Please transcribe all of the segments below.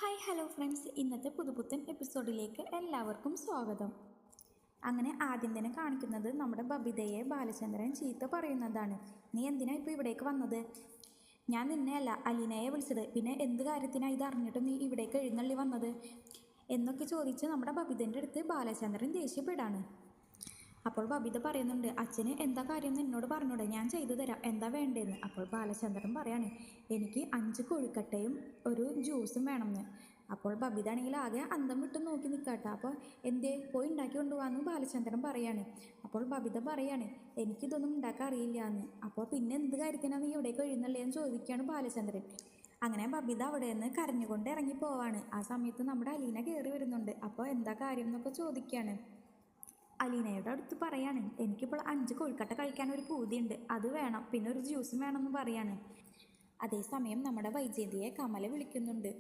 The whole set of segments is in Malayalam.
ഹായ് ഹലോ ഫ്രണ്ട്സ്, ഇന്നത്തെ പുതുപുത്തൻ എപ്പിസോഡിലേക്ക് എല്ലാവർക്കും സ്വാഗതം. അങ്ങനെ ആദ്യം തന്നെ കാണിക്കുന്നത് നമ്മുടെ ബബിതയെ ബാലചന്ദ്രൻ ചീത്ത പറയുന്നതാണ്. നീ എന്തിനാ ഇപ്പോൾ ഇവിടേക്ക് വന്നത്? ഞാൻ നിന്നെ അല്ല അലീനയെ വിളിച്ചത്. പിന്നെ എന്ത് കാര്യത്തിനാണ് ഇത് അറിഞ്ഞിട്ട് നീ ഇവിടേക്ക് എഴുന്നള്ളി വന്നത് എന്നൊക്കെ ചോദിച്ച് നമ്മുടെ ബബിതൻ്റെ അടുത്ത് ബാലചന്ദ്രൻ ദേഷ്യപ്പെടാണ്. അപ്പോൾ ബബിത പറയുന്നുണ്ട്, അച്ഛന് എന്താ കാര്യം എന്ന് എന്നോട് പറഞ്ഞൂടെ, ഞാൻ ചെയ്തു തരാം, എന്താ വേണ്ടതെന്ന്. അപ്പോൾ ബാലചന്ദ്രൻ പറയാണ്, എനിക്ക് 5 കൊഴുക്കട്ടയും ഒരു ജ്യൂസും വേണമെന്ന്. അപ്പോൾ ബബിത ആണെങ്കിൽ ആകെ അന്തം വിട്ട് നോക്കി നിൽക്കാട്ടോ. അപ്പോൾ എന്തേ പോയി ഉണ്ടാക്കി കൊണ്ടുപോകാമെന്ന് ബാലചന്ദ്രൻ പറയാണ്. അപ്പോൾ ബബിത പറയാണ്, എനിക്കിതൊന്നും ഉണ്ടാക്കാൻ അറിയില്ല എന്ന്. അപ്പോൾ പിന്നെ എന്ത് കാര്യത്തിനാണ് നീ ഇവിടേക്ക് എഴുന്നള്ളിയെന്ന് ചോദിക്കുകയാണ് ബാലചന്ദ്രൻ. അങ്ങനെ ബബിത അവിടെ നിന്ന് കരഞ്ഞുകൊണ്ട് ഇറങ്ങി പോവാണ്. ആ സമയത്ത് നമ്മുടെ അലീന കയറി വരുന്നുണ്ട്. അപ്പോൾ എന്താ കാര്യം എന്നൊക്കെ ചോദിക്കുകയാണ്. അലീനയുടെ അടുത്ത് പറയാണ്, എനിക്കിപ്പോൾ 5 കൊഴുക്കട്ട കഴിക്കാൻ ഒരു പൂതിയുണ്ട്, അത് വേണം, പിന്നെ ഒരു ജ്യൂസും വേണമെന്ന് പറയാണ്. അതേസമയം നമ്മുടെ വൈജയന്തിയെ കമല വിളിക്കുന്നുണ്ട്.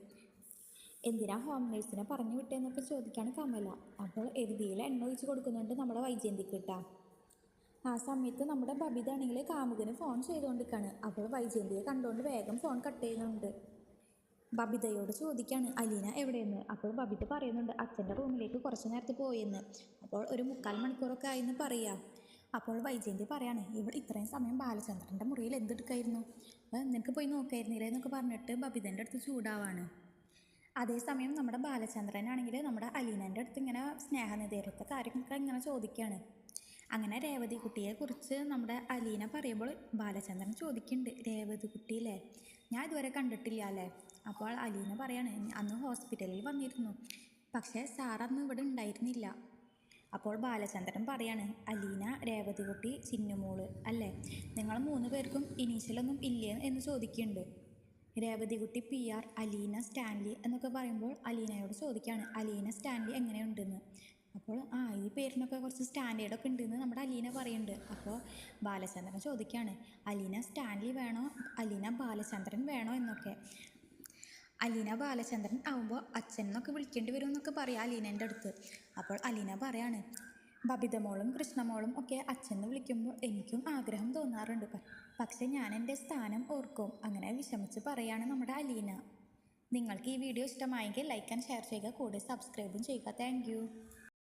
എന്തിനാ ഹോം നേഴ്സിനെ പറഞ്ഞു വിട്ടേന്നൊക്കെ ചോദിക്കാണ് കമല. അപ്പോൾ എരുതിയിൽ എണ്ണ ഒഴിച്ച് കൊടുക്കുന്നുണ്ട് നമ്മുടെ വൈജയന്തിക്ക് കിട്ടാ. ആ സമയത്ത് നമ്മുടെ ബബിത ആണെങ്കിൽ കാമുകന് ഫോൺ ചെയ്തുകൊണ്ടിരിക്കുകയാണ്. അപ്പോൾ വൈജയന്തിയെ കണ്ടുകൊണ്ട് വേഗം ഫോൺ കട്ട് ചെയ്യുന്നുണ്ട്. ബബിതയോട് ചോദിക്കുകയാണ്, അലീന എവിടെയെന്ന്. അപ്പോൾ ബബിത പറയുന്നുണ്ട്, അച്ഛൻ്റെ റൂമിലേക്ക് കുറച്ച് നേരത്തെ പോയെന്ന്. അപ്പോൾ ഒരു 3/4 മണിക്കൂറൊക്കെ ആയെന്ന് പറയുക. അപ്പോൾ വൈജയന്തി പറയാണ്, ഇവിടെ ഇത്രയും സമയം ബാലചന്ദ്രൻ്റെ മുറിയിൽ എന്തെടുക്കായിരുന്നു, നിനക്ക് പോയി നോക്കായിരുന്നില്ലേ എന്നൊക്കെ പറഞ്ഞിട്ട് ബബിതൻ്റെ അടുത്ത് ചൂടാവാണ്. അതേസമയം നമ്മുടെ ബാലചന്ദ്രനാണെങ്കിൽ നമ്മുടെ അലീനൻ്റെ അടുത്ത് ഇങ്ങനെ സ്നേഹനിധിയുടെ കാര്യങ്ങളൊക്കെ ഇങ്ങനെ ചോദിക്കുകയാണ്. അങ്ങനെ രേവതി കുട്ടിയെക്കുറിച്ച് നമ്മുടെ അലീന പറയുമ്പോൾ ബാലചന്ദ്രൻ ചോദിക്കുന്നുണ്ട്, രേവതി കുട്ടിയില്ലേ, ഞാൻ ഇതുവരെ കണ്ടിട്ടില്ല അല്ലേ. അപ്പോൾ അലീന പറയാണ്, അന്ന് ഹോസ്പിറ്റലിൽ വന്നിരുന്നു, പക്ഷേ സാർ അന്ന് ഇവിടെ ഉണ്ടായിരുന്നില്ല. അപ്പോൾ ബാലചന്ദ്രൻ പറയാണ്, അലീന, രേവതി കുട്ടി, ചിന്നുമോള് അല്ലേ, നിങ്ങൾ 3 പേർക്കും ഇനീഷ്യലൊന്നും ഇല്ലേ എന്ന് ചോദിക്കുന്നുണ്ട്. രേവതി കുട്ടി PR, അലീന സ്റ്റാൻലി എന്നൊക്കെ പറയുമ്പോൾ അലീനയോട് ചോദിക്കുകയാണ്, അലീന സ്റ്റാൻലി എങ്ങനെയുണ്ടെന്ന്. അപ്പോൾ ഈ പേരിനൊക്കെ കുറച്ച് സ്റ്റാൻഡേർഡൊക്കെ ഉണ്ടെന്ന് നമ്മുടെ അലീന പറയുന്നുണ്ട്. അപ്പോൾ ബാലചന്ദ്രൻ ചോദിക്കുകയാണ്, അലീന സ്റ്റാൻലി വേണോ അലീന ബാലചന്ദ്രൻ വേണോ എന്നൊക്കെ. അലീന ബാലചന്ദ്രൻ ആവുമ്പോൾ അച്ഛൻ എന്നൊക്കെ വിളിക്കേണ്ടി വരും എന്നൊക്കെ പറയാം അലീനൻ്റെ അടുത്ത്. അപ്പോൾ അലീന പറയാണ്, ബബിതമോളും കൃഷ്ണമോളും ഒക്കെ അച്ഛനെ വിളിക്കുമ്പോൾ എനിക്കും ആഗ്രഹം തോന്നാറുണ്ട്, പക്ഷെ ഞാൻ എൻ്റെ സ്ഥാനം ഓർക്കും. അങ്ങനെ വിഷമിച്ച് പറയാണ് നമ്മുടെ അലീന. നിങ്ങൾക്ക് ഈ വീഡിയോ ഇഷ്ടമായെങ്കിൽ ലൈക്ക് ആൻഡ് ഷെയർ ചെയ്യുക, കൂടെ സബ്സ്ക്രൈബും ചെയ്യുക. താങ്ക്